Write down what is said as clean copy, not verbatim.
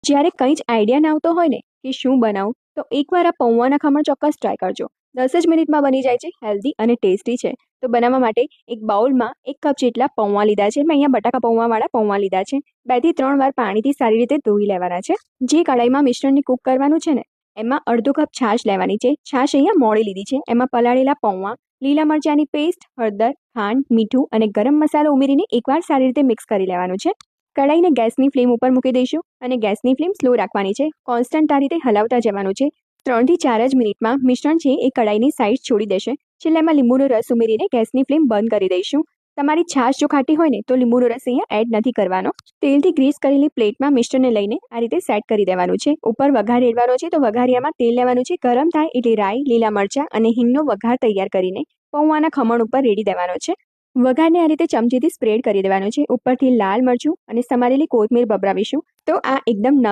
જ્યારે કંઈ જ આઈડિયા ના આવતો હોય ને કે શું બનાવું, તો એકવાર આ પૌંઆના ખમણ ચોક્કસ ટ્રાય કરજો. 10 જ મિનિટમાં બની જાય છે, હેલ્ધી અને ટેસ્ટી છે. તો બનાવવા માટે એક બાઉલમાં 1 કપ જેટલા પૌંઆ લીધા છે. મેં અહીંયા બટાકા પૌંઆવાળા પૌંઆ લીધા છે. 2 થી 3 વાર પાણીથી સારી રીતે ધોઈ લેવાના છે. જે કઢાઈમાં મિશ્રણને કૂક કરવાનું છે ને, એમાં અડધો કપ છાશ લેવાની છે. છાશ અહીંયા મોળી લીધી છે. એમાં પલાળેલા પૌંઆ, લીલા મરચાંની પેસ્ટ, હળદર, ખાંડ, મીઠું અને ગરમ મસાલો ઉમેરીને એકવાર સારી રીતે મિક્સ કરી લેવાનું છે. કઢાઈને ગેસની ફ્લેમ ઉપર મૂકી દઈશું અને ગેસની ફ્લેમ સ્લો રાખવાની છે. કોન્સ્ટન્ટ આ રીતે હલાવતા જવાનું છે. 3 થી 4 જ મિનિટમાં મિશ્રણ છે એ કઢાઈની સાઈડ છોડી દેશે. છેલ્લે એમાં લીંબુનો રસ ઉમેરીને ગેસની ફ્લેમ બંધ કરી દઈશું. તમારી છાશ જો ખાટી હોય ને તો લીંબુનો રસ અહીંયા એડ નથી કરવાનો. તેલથી ગ્રીસ કરેલી પ્લેટમાં મિશ્રણને લઈને આ રીતે સેટ કરી દેવાનું છે. ઉપર વઘાર રેડવાનો છે, તો વઘારિયામાં તેલ લેવાનું છે. ગરમ થાય એટલે રાઈ, લીલા મરચાં અને હિંગનો વઘાર તૈયાર કરીને પૌંઆના ખમણ ઉપર રેડી દેવાનો છે. વઘારને આ રીતે ચમચીથી સ્પ્રેડ કરી દેવાનો છે. ઉપરથી લાલ મરચું અને સમારેલી કોથમીર ભભરાવીશું. તો આ એકદમ